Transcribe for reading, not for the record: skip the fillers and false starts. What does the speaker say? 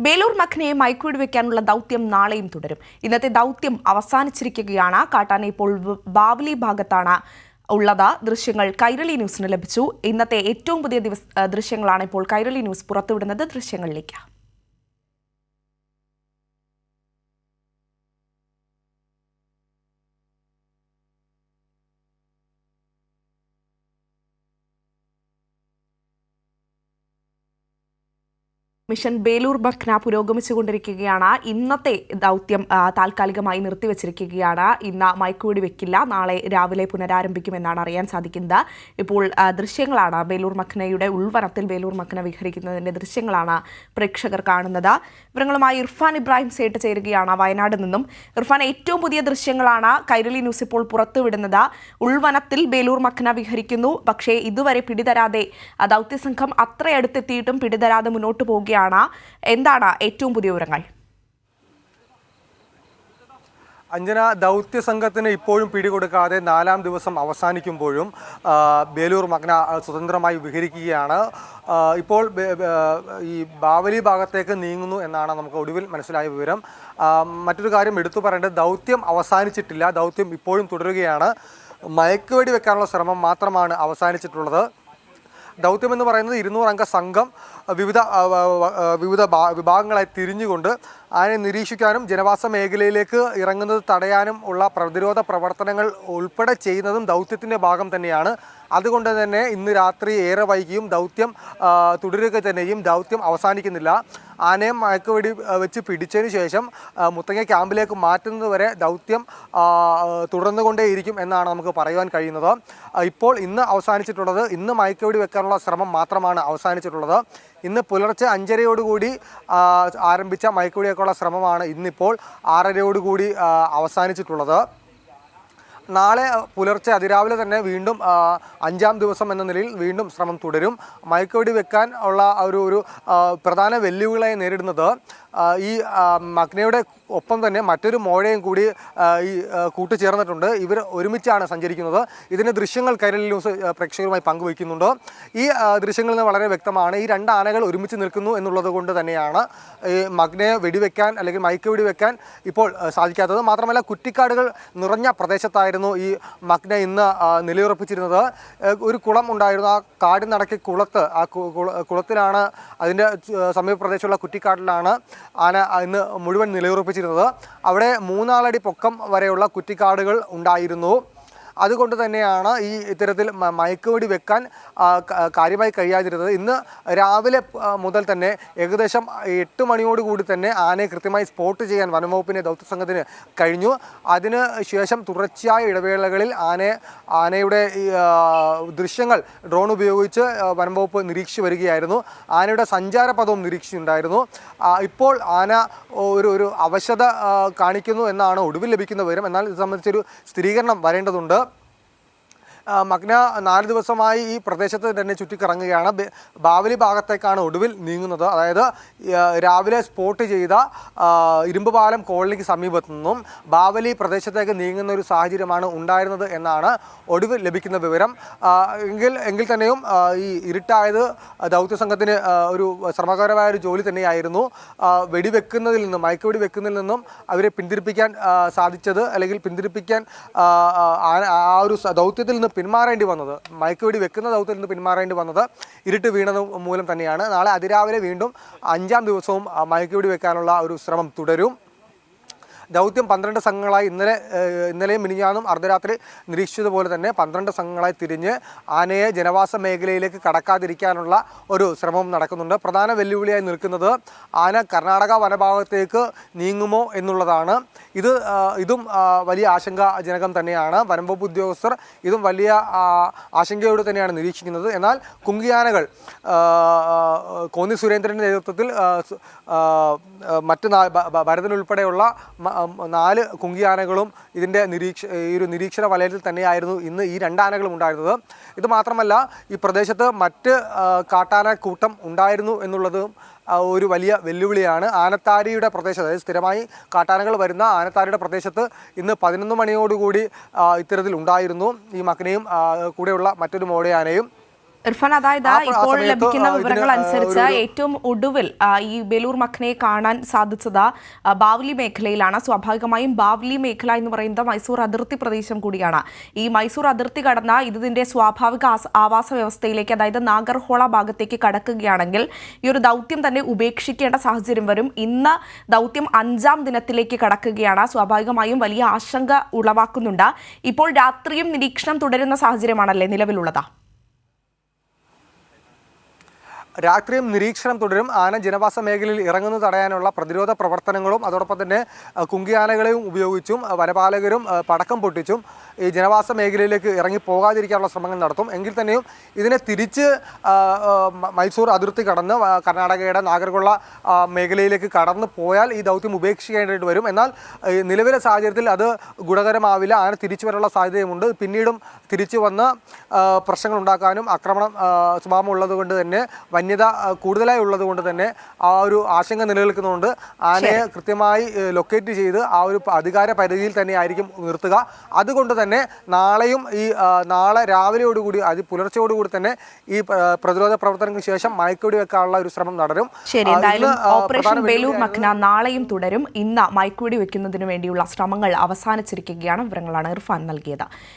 ബേലൂർ മഖനയെ മയക്കുവെടി വെക്കാനുള്ള ദൗത്യം നാളെയും തുടരും. ഇന്നത്തെ ദൗത്യം അവസാനിച്ചിരിക്കുകയാണ്. കാട്ടാന ഇപ്പോൾ ബാവലി ഭാഗത്താണ് ഉള്ളത്. ദൃശ്യങ്ങൾ കൈരളി ന്യൂസിന് ലഭിച്ചു. ഇന്നത്തെ ഏറ്റവും പുതിയ ദൃശ്യങ്ങളാണ് ഇപ്പോൾ കൈരളി ന്യൂസ് പുറത്തുവിടുന്നത്. ദൃശ്യങ്ങളിലേക്ക്. മിഷൻ ബേലൂർ മഖ്ന പുരോഗമിച്ചുകൊണ്ടിരിക്കുകയാണ്. ഇന്നത്തെ ദൗത്യം താൽക്കാലികമായി നിർത്തിവച്ചിരിക്കുകയാണ്. ഇന്ന് മയക്കുവെടി വെക്കില്ല, നാളെ രാവിലെ പുനരാരംഭിക്കുമെന്നാണ് അറിയാൻ സാധിക്കുന്നത്. ഇപ്പോൾ ദൃശ്യങ്ങളാണ് ബേലൂർ മഖ്നയുടെ ഉൾവനത്തിൽ ബേലൂർ മഖ്ന വിഹരിക്കുന്നതിന്റെ ദൃശ്യങ്ങളാണ് പ്രേക്ഷകർ കാണുന്നത്. വിവരങ്ങളുമായി ഇർഫാൻ ഇബ്രാഹിം സേട്ട് ചേരുകയാണ് വയനാട് നിന്നും. ഇർഫാൻ, ഏറ്റവും പുതിയ ദൃശ്യങ്ങളാണ് കൈരളി ന്യൂസ് ഇപ്പോൾ പുറത്തുവിടുന്നത്. ഉൾവനത്തിൽ ബേലൂർ മഖ്ന വിഹരിക്കുന്നു. പക്ഷേ ഇതുവരെ പിടിതരാതെ ദൗത്യസംഘം അത്രയടുത്തെത്തിയിട്ടും പിടിതരാതെ മുന്നോട്ട് പോവുകയാണ്. എന്താണ് ഏറ്റവും പുതിയ വിവരങ്ങൾ? അഞ്ജന, ദൗത്യ സംഘത്തിന് ഇപ്പോഴും പിടികൊടുക്കാതെ 4-ാം ദിവസം അവസാനിക്കുമ്പോഴും ബേലൂർ മഖ്ന സ്വതന്ത്രമായി വിഹരിക്കുകയാണ്. ഇപ്പോൾ ഈ ബാവലി ഭാഗത്തേക്ക് നീങ്ങുന്നു എന്നാണ് നമുക്ക് ഒടുവിൽ മനസ്സിലായ വിവരം. മറ്റൊരു കാര്യം എടുത്തു പറയേണ്ടത്, ദൗത്യം അവസാനിച്ചിട്ടില്ല, ദൗത്യം ഇപ്പോഴും തുടരുകയാണ്. മയക്കുവെടി വെക്കാനുള്ള ശ്രമം മാത്രമാണ് അവസാനിച്ചിട്ടുള്ളത്. ദൗത്യം എന്ന് പറയുന്നത് 200 അംഗ സംഘം വിവിധ വിഭാഗങ്ങളായി തിരിഞ്ഞുകൊണ്ട് അതിനെ നിരീക്ഷിക്കാനും ജനവാസ മേഖലയിലേക്ക് ഇറങ്ങുന്നത് തടയാനും ഉള്ള പ്രതിരോധ പ്രവർത്തനങ്ങൾ ഉൾപ്പെടെ ചെയ്യുന്നതും ദൗത്യത്തിൻ്റെ ഭാഗം തന്നെയാണ്. അതുകൊണ്ട് തന്നെ ഇന്ന് രാത്രി ഏറെ വൈകിയും ദൗത്യം തുടരുക തന്നെയും. ദൗത്യം അവസാനിക്കുന്നില്ല. ആനയെ മയക്കുവെടി വെച്ച് പിടിച്ചതിന് ശേഷം മുത്തങ്ങ ക്യാമ്പിലേക്ക് മാറ്റുന്നത് വരെ ദൗത്യം തുടർന്നുകൊണ്ടേയിരിക്കും എന്നാണ് നമുക്ക് പറയുവാൻ കഴിയുന്നത്. ഇപ്പോൾ ഇന്ന് അവസാനിച്ചിട്ടുള്ളത്, ഇന്ന് മയക്കുവെടി വെക്കാനുള്ള ശ്രമം മാത്രമാണ് അവസാനിച്ചിട്ടുള്ളത്. ഇന്ന് പുലർച്ചെ 5:30 ആരംഭിച്ച മയക്കുവെടി വെക്കാനുള്ള ശ്രമമാണ് ഇന്നിപ്പോൾ 6:30 അവസാനിച്ചിട്ടുള്ളത്. നാളെ പുലർച്ചെ അതിരാവിലെ തന്നെ വീണ്ടും 5-ാം ദിവസം എന്ന നിലയിൽ വീണ്ടും ശ്രമം തുടരും. മയക്കുവെടി വെക്കാൻ ഉള്ള ഒരു പ്രധാന വെല്ലുവിളിയായി നേരിടുന്നത് ഈ മഖ്നയുടെ ഒപ്പം തന്നെ മറ്റൊരു മോഴയും കൂടി ഈ കൂട്ടുചേർന്നിട്ടുണ്ട്. ഇവർ ഒരുമിച്ചാണ് സഞ്ചരിക്കുന്നത്. ഇതിൻ്റെ ദൃശ്യങ്ങൾ കൈരളി ന്യൂസ് പ്രേക്ഷകരുമായി പങ്കുവയ്ക്കുന്നുണ്ട്. ഈ ദൃശ്യങ്ങളിൽ നിന്ന് വളരെ വ്യക്തമാണ്, ഈ 2 ആനകൾ ഒരുമിച്ച് നിൽക്കുന്നു എന്നുള്ളത് കൊണ്ട് തന്നെയാണ് ഈ മഖ്നയെ വെടിവെക്കാൻ അല്ലെങ്കിൽ മയക്കുവെടി വെക്കാൻ ഇപ്പോൾ സാധിക്കാത്തത്. മാത്രമല്ല, കുറ്റിക്കാടുകൾ നിറഞ്ഞ പ്രദേശത്തായിരുന്നു ഈ മഖ്ന ഇന്ന് നിലയുറപ്പിച്ചിരുന്നത്. ഒരു കുളം ഉണ്ടായിരുന്നു. ആ കാടിനടക്കി കുളത്ത്, ആ കുളത്തിലാണ്, അതിൻ്റെ സമീപ പ്രദേശമുള്ള കുറ്റിക്കാട്ടിലാണ് ആന ഇന്ന് മുഴുവൻ നിലയുറപ്പിച്ചിരുന്നത്. അവിടെ 3 അടി പൊക്കം വരെയുള്ള കുറ്റിക്കാടുകൾ ഉണ്ടായിരുന്നു. അതുകൊണ്ട് തന്നെയാണ് ഈ ഇത്തരത്തിൽ മയക്കുവെടി വെക്കാൻ കാര്യമായി കഴിയാതിരുന്നത്. ഇന്ന് രാവിലെ മുതൽ തന്നെ ഏകദേശം 8 മണിയോടുകൂടി തന്നെ ആനയെ കൃത്യമായി സ്പോട്ട് ചെയ്യാൻ വനംവകുപ്പിൻ്റെ ദൗത്യസംഘത്തിന് കഴിഞ്ഞു. അതിന് ശേഷം തുടർച്ചയായ ഇടവേളകളിൽ ആനയുടെ ദൃശ്യങ്ങൾ ഡ്രോൺ ഉപയോഗിച്ച് വനംവകുപ്പ് നിരീക്ഷിച്ചു വരികയായിരുന്നു. ആനയുടെ സഞ്ചാരപഥവും നിരീക്ഷിച്ചിട്ടുണ്ടായിരുന്നു. ഇപ്പോൾ ആന ഒരു അവശത കാണിക്കുന്നു എന്നാണ് ഒടുവിൽ ലഭിക്കുന്ന വിവരം. എന്നാൽ ഇത് സംബന്ധിച്ചൊരു സ്ഥിരീകരണം വരേണ്ടതുണ്ട്. മഖ്ന 4 ദിവസമായി ഈ പ്രദേശത്ത് തന്നെ ചുറ്റിക്കറങ്ങുകയാണ്. ബാവലി ഭാഗത്തേക്കാണ് ഒടുവിൽ നീങ്ങുന്നത്. അതായത് രാവിലെ സ്പോട്ട് ചെയ്ത ഇരുമ്പുപാലം കോളനിക്ക് സമീപത്തു നിന്നും ബാവലി പ്രദേശത്തേക്ക് നീങ്ങുന്ന ഒരു സാഹചര്യമാണ് ഉണ്ടായിരുന്നത് എന്നാണ് ഒടുവിൽ ലഭിക്കുന്ന വിവരം. എങ്കിൽ തന്നെയും ഈ ഇരുട്ടായത് ദൗത്യസംഘത്തിന് ഒരു ശ്രമകരമായ ഒരു ജോലി തന്നെയായിരുന്നു. വെടിവെക്കുന്നതിൽ നിന്നും, മയക്കുവെടി വെക്കുന്നതിൽ നിന്നും അവരെ പിന്തിരിപ്പിക്കാൻ സാധിച്ചത്, അല്ലെങ്കിൽ പിന്തിരിപ്പിക്കാൻ ആ ഒരു ദൗത്യത്തിൽ നിന്ന് പിന്മാറേണ്ടി വന്നത്, മയക്കുവെടി വെക്കുന്ന ദൗത്യത്തിൽ നിന്ന് പിന്മാറേണ്ടി വന്നത് ഇരുട്ട് വീണത് മൂലം തന്നെയാണ്. നാളെ അതിരാവിലെ വീണ്ടും 5-ാം ദിവസവും മയക്കുവെടി വെക്കാനുള്ള ഒരു ശ്രമം തുടരും. ദൗത്യം 12 സംഘങ്ങളായി ഇന്നലെയും മിനിഞ്ഞാന്നും അർദ്ധരാത്രി നിരീക്ഷിച്ചതുപോലെ തന്നെ 12 സംഘങ്ങളായി തിരിഞ്ഞ് ആനയെ ജനവാസ മേഖലയിലേക്ക് കടക്കാതിരിക്കാനുള്ള ഒരു ശ്രമം നടക്കുന്നുണ്ട്. പ്രധാന വെല്ലുവിളിയായി നിൽക്കുന്നത് ആന കർണാടക വനഭാഗത്തേക്ക് നീങ്ങുമോ എന്നുള്ളതാണ്. ഇതും വലിയ ആശങ്കാജനകം തന്നെയാണ്. വനംവകുപ്പ് ഉദ്യോഗസ്ഥർ ഇതും വലിയ ആശങ്കയോട് തന്നെയാണ് നിരീക്ഷിക്കുന്നത്. എന്നാൽ കുങ്കിയാനകൾ കോന്നി സുരേന്ദ്രൻ്റെ നേതൃത്വത്തിൽ മറ്റ് ഭരതൻ ഉൾപ്പെടെയുള്ള 4 കുങ്കിയാനകളും ഇതിൻ്റെ ഈ ഒരു നിരീക്ഷണ വലയത്തിൽ തന്നെയായിരുന്നു ഇന്ന് ഈ 2 ആനകളും ഉണ്ടായിരുന്നത്. ഇത് മാത്രമല്ല, ഈ പ്രദേശത്ത് മറ്റ് കാട്ടാന കൂട്ടം ഉണ്ടായിരുന്നു എന്നുള്ളതും ഒരു വലിയ വെല്ലുവിളിയാണ്. ആനത്താരിയുടെ പ്രദേശത്ത്, അതായത് സ്ഥിരമായി കാട്ടാനകൾ വരുന്ന ആനത്താരിയുടെ പ്രദേശത്ത് ഇന്ന് 11 മണിയോടുകൂടി ഇത്തരത്തിൽ ഉണ്ടായിരുന്നു. ഈ മഖ്നയും കൂടെയുള്ള മറ്റൊരു മോഴയാനയും ഇർഫാൻ, അതായത് ഇപ്പോൾ ലഭിക്കുന്ന വിവരങ്ങൾ അനുസരിച്ച് ഏറ്റവും ഒടുവിൽ ഈ ബേലൂർ മഖനെ കാണാൻ സാധിച്ചത് ബാവ്ലി മേഖലയിലാണ്. സ്വാഭാവികമായും ബാവ്ലി മേഖല എന്ന് പറയുന്നത് മൈസൂർ അതിർത്തി പ്രദേശം കൂടിയാണ്. ഈ മൈസൂർ അതിർത്തി കടന്ന ഇതിന്റെ സ്വാഭാവിക ആവാസ വ്യവസ്ഥയിലേക്ക്, അതായത് നാഗർഹോള ഭാഗത്തേക്ക് കടക്കുകയാണെങ്കിൽ ഈ ഒരു ദൗത്യം തന്നെ ഉപേക്ഷിക്കേണ്ട സാഹചര്യം വരും. ഇന്ന് ദൗത്യം 5ാം ദിനത്തിലേക്ക് കടക്കുകയാണ്. സ്വാഭാവികമായും വലിയ ആശങ്ക ഉളവാക്കുന്നുണ്ട്. ഇപ്പോൾ രാത്രിയും നിരീക്ഷണം തുടരുന്ന സാഹചര്യമാണല്ലേ നിലവിലുള്ളത്? രാത്രിയും നിരീക്ഷണം തുടരും. ആന ജനവാസ മേഖലയിൽ ഇറങ്ങുന്നത് തടയാനുള്ള പ്രതിരോധ പ്രവർത്തനങ്ങളും അതോടൊപ്പം തന്നെ കുങ്കിയാനകളെയും ഉപയോഗിച്ചും വനപാലകരും പടക്കം പൊട്ടിച്ചും ഈ ജനവാസ മേഖലയിലേക്ക് ഇറങ്ങി പോകാതിരിക്കാനുള്ള ശ്രമങ്ങൾ നടത്തും. എങ്കിൽ തന്നെയും ഇതിനെ തിരിച്ച് മൈസൂർ അതിർത്തി കടന്ന് കർണാടകയുടെ നാഗർകോള മേഖലയിലേക്ക് കടന്നു പോയാൽ ഈ ദൗത്യം ഉപേക്ഷിക്കേണ്ടതായിട്ട് വരും. എന്നാൽ നിലവിലെ സാഹചര്യത്തിൽ അത് ഗുണകരമാവില്ല. ആന തിരിച്ചു വരാനുള്ള സാധ്യതയുമുണ്ട്. പിന്നീടും തിരിച്ചു വന്ന് പ്രശ്നങ്ങൾ ഉണ്ടാക്കാനും ആക്രമണം സ്വഭാവം ഉള്ളതുകൊണ്ട് തന്നെ വന്യത കൂടുതലായി ഉള്ളതുകൊണ്ട് തന്നെ ആ ഒരു ആശങ്ക നിലനിൽക്കുന്നതുകൊണ്ട് ആനയെ കൃത്യമായി ലൊക്കേറ്റ് ചെയ്ത് ആ ഒരു അധികാര പരിധിയിൽ തന്നെ ആയിരിക്കും നിർത്തുക. അതുകൊണ്ട് തന്നെ നാളെ രാവിലെയോടുകൂടി പുലർച്ചയോടുകൂടി തന്നെ ഈ പ്രതിരോധ പ്രവർത്തനങ്ങൾക്ക് ശേഷം മയക്കുവെടി വെക്കാനുള്ള ഒരു ശ്രമം നടരും. ശരി, എന്തായാലും ഓപ്പറേഷൻ ബേലൂർ മഖ്ന നാളെയും തുടരും. ഇന്ന് മയക്കുവെടി വെക്കുന്നതിന് വേണ്ടിയുള്ള ശ്രമങ്ങൾ അവസാനിച്ചിരിക്കുകയാണ്. വിവരങ്ങളാണ് ഇർഫാൻ നൽകിയത്.